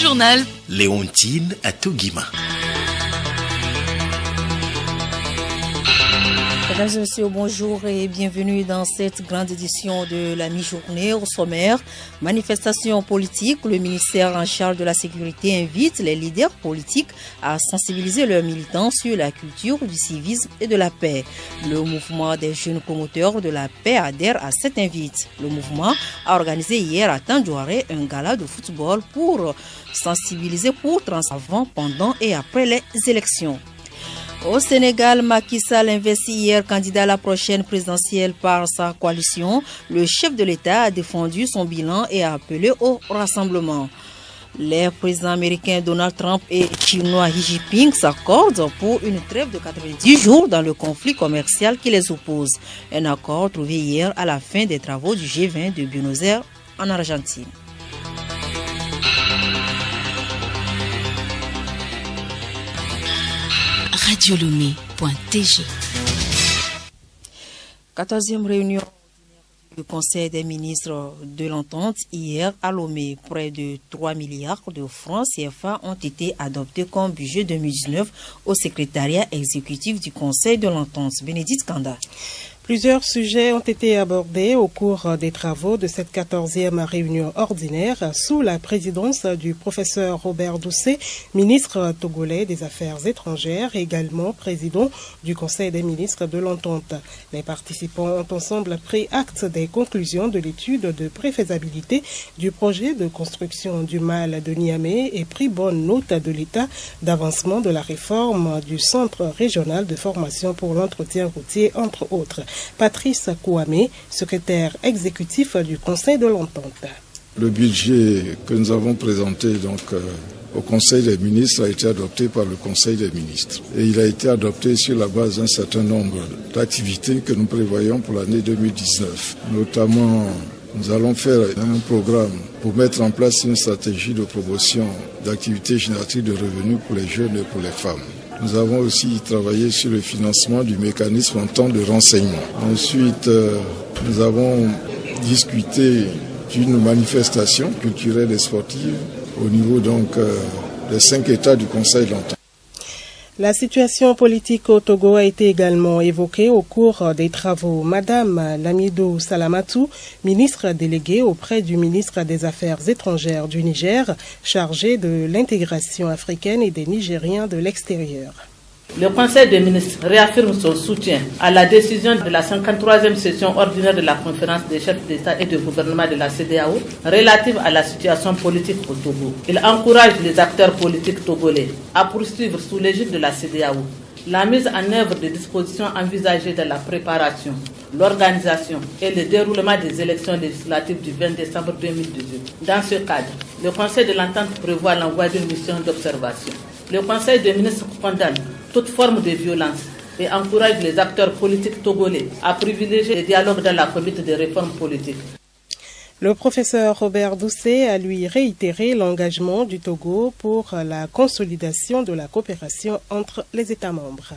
journal Léontine Atoguima. Mesdames et messieurs, bonjour et bienvenue dans cette grande édition de la mi-journée. Au sommaire, manifestation politique. Le ministère en charge de la sécurité invite les leaders politiques à sensibiliser leurs militants sur la culture du civisme et de la paix. Le mouvement des jeunes promoteurs de la paix adhère à cette invite. Le mouvement a organisé hier à Tandjouaré un gala de football pour sensibiliser avant, pendant et après les élections. Au Sénégal, Macky Sall investit hier candidat à la prochaine présidentielle par sa coalition. Le chef de l'État a défendu son bilan et a appelé au rassemblement. Les présidents américains Donald Trump et chinois Xi Jinping s'accordent pour une trêve de 90 jours dans le conflit commercial qui les oppose. Un accord trouvé hier à la fin des travaux du G20 de Buenos Aires en Argentine. radiolomé.tg 14e réunion du Conseil des ministres de l'Entente hier à Lomé. Près de 3 milliards de francs CFA ont été adoptés comme budget 2019 au secrétariat exécutif du Conseil de l'Entente. Bénédicte Kanda. Plusieurs sujets ont été abordés au cours des travaux de cette 14e réunion ordinaire sous la présidence du professeur Robert Doucet, ministre togolais des Affaires étrangères, également président du Conseil des ministres de l'Entente. Les participants ont ensemble pris acte des conclusions de l'étude de préfaisabilité du projet de construction du MAL de Niamey et pris bonne note de l'état d'avancement de la réforme du Centre régional de formation pour l'entretien routier, entre autres. Patrice Kouamé, secrétaire exécutif du Conseil de l'Entente. Le budget que nous avons présenté au Conseil des ministres a été adopté par le Conseil des ministres. Et il a été adopté sur la base d'un certain nombre d'activités que nous prévoyons pour l'année 2019. Notamment, nous allons faire un programme pour mettre en place une stratégie de promotion d'activités génératrices de revenus pour les jeunes et pour les femmes. Nous avons aussi travaillé sur le financement du mécanisme en temps de renseignement. Ensuite, nous avons discuté d'une manifestation culturelle et sportive au niveau des 5 États du Conseil de l'Entente. La situation politique au Togo a été également évoquée au cours des travaux. Madame Lamidou Salamatou, ministre déléguée auprès du ministre des Affaires étrangères du Niger, chargée de l'intégration africaine et des Nigériens de l'extérieur. Le Conseil des ministres réaffirme son soutien à la décision de la 53e session ordinaire de la conférence des chefs d'État et de gouvernement de la CEDEAO relative à la situation politique au Togo. Il encourage les acteurs politiques togolais à poursuivre sous l'égide de la CEDEAO la mise en œuvre des dispositions envisagées dans la préparation, l'organisation et le déroulement des élections législatives du 20 décembre 2018. Dans ce cadre, le Conseil de l'Entente prévoit l'envoi d'une mission d'observation. Le Conseil des ministres condamne toute forme de violence et encourage les acteurs politiques togolais à privilégier le dialogue dans la conduite des réformes politiques. Le professeur Robert Doucet a lui réitéré l'engagement du Togo pour la consolidation de la coopération entre les États membres.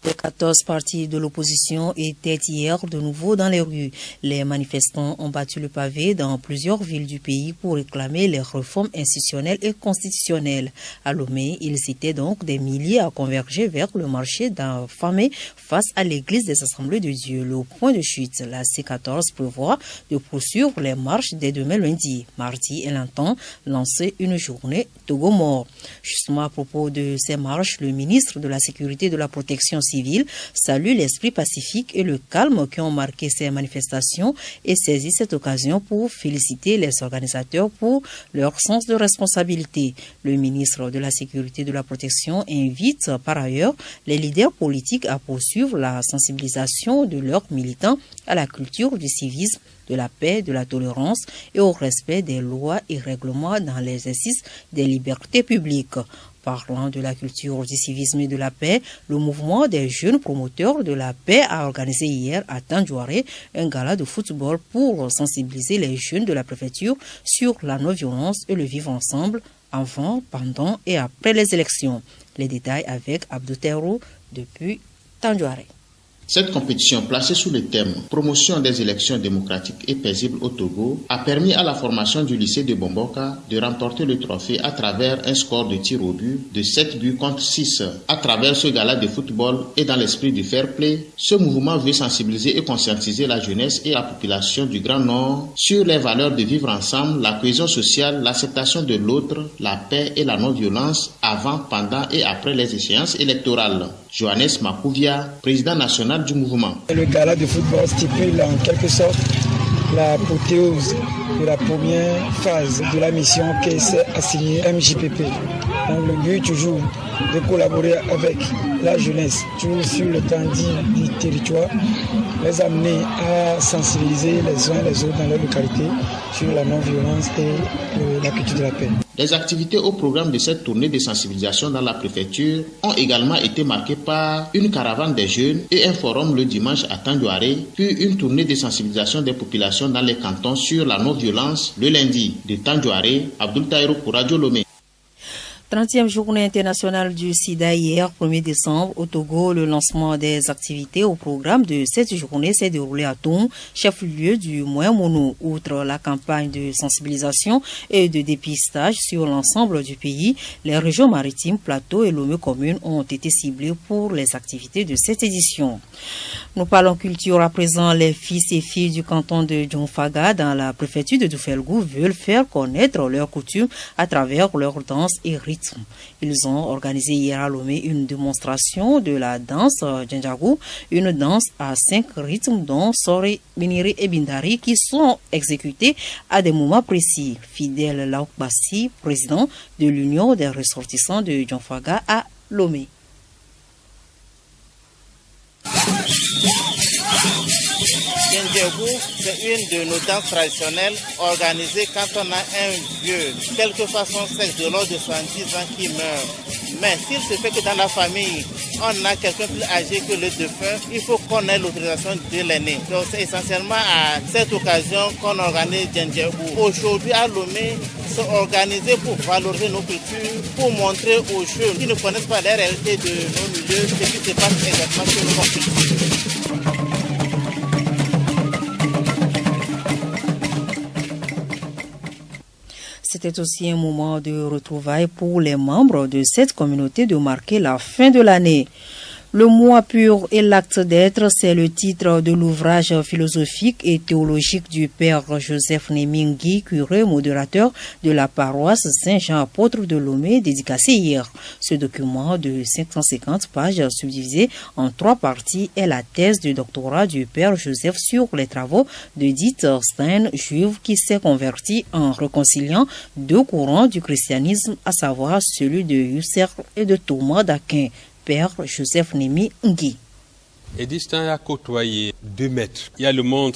Les 14 partis de l'opposition étaient hier de nouveau dans les rues. Les manifestants ont battu le pavé dans plusieurs villes du pays pour réclamer les réformes institutionnelles et constitutionnelles. À Lomé, ils étaient donc des milliers à converger vers le marché d'Infamé face à l'église des Assemblées de Dieu. Le point de chute, la C14 prévoit de poursuivre les marches dès demain lundi. Mardi, elle entend lancer une journée Togo mort. Justement à propos de ces marches, le ministre de la Sécurité et de la Protection civile salue l'esprit pacifique et le calme qui ont marqué ces manifestations et saisit cette occasion pour féliciter les organisateurs pour leur sens de responsabilité. Le ministre de la Sécurité et de la Protection invite par ailleurs les leaders politiques à poursuivre la sensibilisation de leurs militants à la culture du civisme, de la paix, de la tolérance et au respect des lois et règlements dans l'exercice des libertés publiques. Parlant de la culture du civisme et de la paix, le mouvement des jeunes promoteurs de la paix a organisé hier à Tandjouaré un gala de football pour sensibiliser les jeunes de la préfecture sur la non-violence et le vivre ensemble avant, pendant et après les élections. Les détails avec Abdou Terrou depuis Tandjouaré. Cette compétition, placée sous le thème « Promotion des élections démocratiques et paisibles au Togo », a permis à la formation du lycée de Bomboka de remporter le trophée à travers un score de tir au but de 7 buts contre 6. À travers ce gala de football et dans l'esprit du fair play, ce mouvement veut sensibiliser et conscientiser la jeunesse et la population du Grand Nord sur les valeurs de vivre ensemble, la cohésion sociale, l'acceptation de l'autre, la paix et la non-violence avant, pendant et après les échéances électorales. Johannes Makouvia, président national du mouvement. Le gala de football stipule en quelque sorte l'apothéose de la première phase de la mission qui s'est assignée MJPP. Donc le but toujours de collaborer avec la jeunesse, toujours sur le temps du territoire, les amener à sensibiliser les uns les autres dans leur localité sur la non-violence et la culture de la paix. Les activités au programme de cette tournée de sensibilisation dans la préfecture ont également été marquées par une caravane des jeunes et un forum le dimanche à Tandjouaré, puis une tournée de sensibilisation des populations dans les cantons sur la non-violence le lundi. De Tandjouaré, Abdoul Taïro pour Radio Lomé. 30e journée internationale du sida hier, 1er décembre, au Togo. Le lancement des activités au programme de cette journée s'est déroulé à Toum, chef-lieu du Moyen-Mono. Outre la campagne de sensibilisation et de dépistage sur l'ensemble du pays, les régions maritimes, Plateau et Lomé communes ont été ciblées pour les activités de cette édition. Nous parlons culture à présent. Les fils et filles du canton de Djonfaga dans la préfecture de Doufelgou veulent faire connaître leurs coutumes à travers leurs danses et rythmes. Ils ont organisé hier à Lomé une démonstration de la danse Djendjagou, une danse à 5 rythmes dont Sori, Biniri et Bindari qui sont exécutés à des moments précis. Fidèle Laoukbassi, président de l'Union des ressortissants de Djonfaga à Lomé. Djendjagou, c'est une de nos danses traditionnelles organisées quand on a un vieux, quelque façon sexe de l'ordre de 70 ans qui meurt. Mais s'il se fait que dans la famille, on a quelqu'un plus âgé que le défunt, il faut qu'on ait l'autorisation de l'aîné. Donc c'est essentiellement à cette occasion qu'on organise Djendjagou. Aujourd'hui à Lomé, c'est organisé pour valoriser nos cultures, pour montrer aux jeunes qui ne connaissent pas la réalité de nos milieux ce qui se passe exactement sur nos cultures. C'était aussi un moment de retrouvailles pour les membres de cette communauté de marquer la fin de l'année. Le mois pur et l'acte d'être, c'est le titre de l'ouvrage philosophique et théologique du père Joseph Nemingui, curé modérateur de la paroisse Saint-Jean apôtre de Lomé, dédicacé hier. Ce document de 550 pages subdivisé en 3 parties est la thèse de doctorat du père Joseph sur les travaux de Dieter Stein, juive qui s'est converti en réconciliant 2 courants du christianisme, à savoir celui de Husserl et de Thomas d'Aquin. Père Joseph Némi Ngui. Edith Stein a côtoyé 2 maîtres. Il y a le monde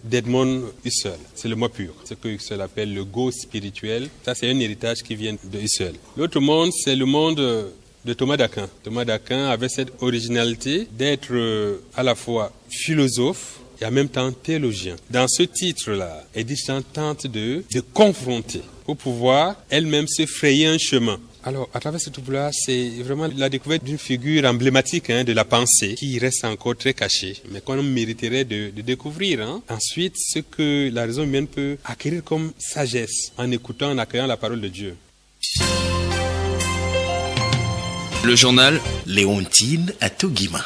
d'Edmond Husserl, c'est le moi pur, ce que Husserl appelle le go spirituel. Ça, c'est un héritage qui vient de Husserl. L'autre monde, c'est le monde de Thomas d'Aquin. Thomas d'Aquin avait cette originalité d'être à la fois philosophe et en même temps théologien. Dans ce titre-là, Edith Stein tente de confronter pour pouvoir elle-même se frayer un chemin. Alors, à travers cet ouvrage, c'est vraiment la découverte d'une figure emblématique de la pensée qui reste encore très cachée, mais qu'on mériterait de découvrir. Ensuite, ce que la raison humaine peut acquérir comme sagesse en écoutant, en accueillant la parole de Dieu. Le journal Léontine à Togima.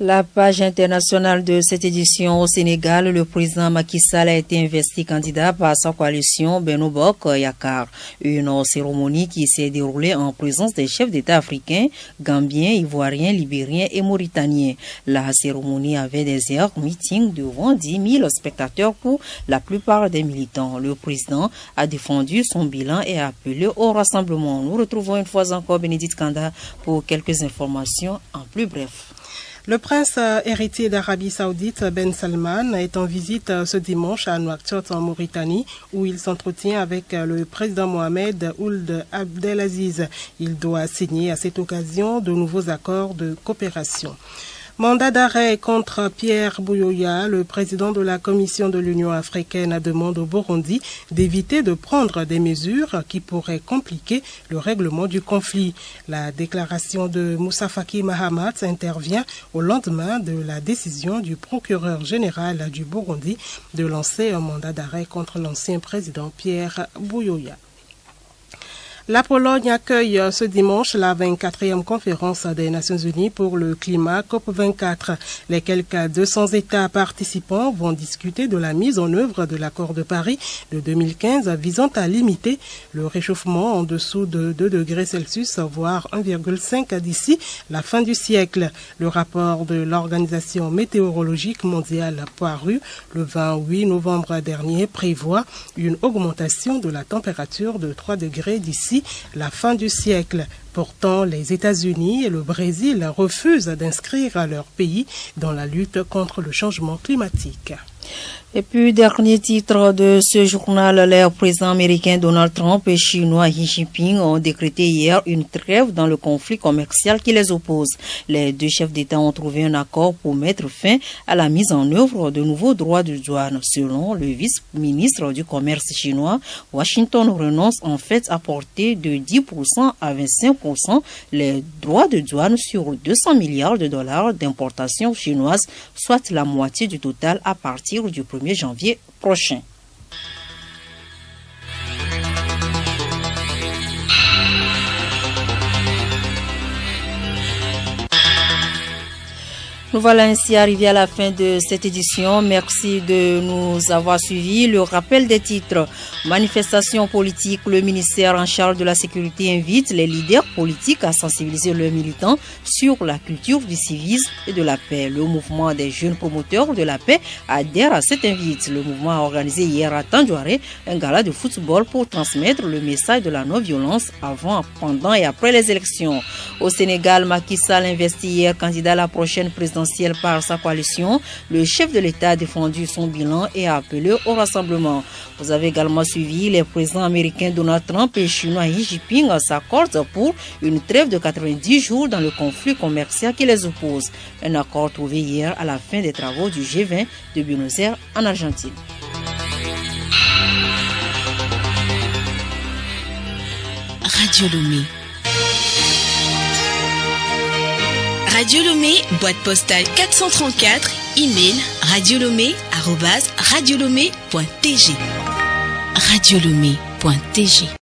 La page internationale de cette édition au Sénégal, le président Macky Sall a été investi candidat par sa coalition Benno Bokk Yakaar. Une cérémonie qui s'est déroulée en présence des chefs d'État africains, gambiens, ivoiriens, libériens et mauritaniens. La cérémonie avait des airs meeting devant 10 000 spectateurs pour la plupart des militants. Le président a défendu son bilan et a appelé au rassemblement. Nous retrouvons une fois encore Bénédicte Kanda pour quelques informations en plus bref. Le prince héritier d'Arabie Saoudite, Ben Salman, est en visite ce dimanche à Nouakchott en Mauritanie, où il s'entretient avec le président Mohamed Ould Abdelaziz. Il doit signer à cette occasion de nouveaux accords de coopération. Mandat d'arrêt contre Pierre Buyoya. Le président de la Commission de l'Union africaine demande au Burundi d'éviter de prendre des mesures qui pourraient compliquer le règlement du conflit. La déclaration de Moussa Faki Mahamat intervient au lendemain de la décision du procureur général du Burundi de lancer un mandat d'arrêt contre l'ancien président Pierre Buyoya. La Pologne accueille ce dimanche la 24e conférence des Nations Unies pour le climat COP24. Les quelques 200 États participants vont discuter de la mise en œuvre de l'accord de Paris de 2015 visant à limiter le réchauffement en dessous de 2 degrés Celsius, voire 1,5 d'ici la fin du siècle. Le rapport de l'Organisation météorologique mondiale paru le 28 novembre dernier prévoit une augmentation de la température de 3 degrés d'ici la fin du siècle. Pourtant, les États-Unis et le Brésil refusent d'inscrire leur pays dans la lutte contre le changement climatique. Et puis, dernier titre de ce journal, les présidents américains Donald Trump et chinois Xi Jinping ont décrété hier une trêve dans le conflit commercial qui les oppose. Les deux chefs d'État ont trouvé un accord pour mettre fin à la mise en œuvre de nouveaux droits de douane. Selon le vice-ministre du commerce chinois, Washington renonce en fait à porter de 10% à 25% les droits de douane sur 200 milliards de dollars d'importations chinoises, soit la moitié du total à partir du 1er janvier prochain. Nous voilà ainsi arrivés à la fin de cette édition. Merci de nous avoir suivis. Le rappel des titres. Manifestation politique. Le ministère en charge de la sécurité invite les leaders politiques à sensibiliser leurs militants sur la culture du civisme et de la paix. Le mouvement des jeunes promoteurs de la paix adhère à cette invite. Le mouvement a organisé hier à Tandjouaré un gala de football pour transmettre le message de la non-violence avant, pendant et après les élections. Au Sénégal, Macky Sall investit hier candidat à la prochaine présidentielle par sa coalition. Le chef de l'État a défendu son bilan et a appelé au rassemblement. Vous avez également suivi les présidents américains Donald Trump et chinois Xi Jinping s'accordent pour une trêve de 90 jours dans le conflit commercial qui les oppose. Un accord trouvé hier à la fin des travaux du G20 de Buenos Aires en Argentine. Radio Lomé. Radio Lomé, boîte postale 434, email radiolomé@radiolomé.tg. radiolomé.tg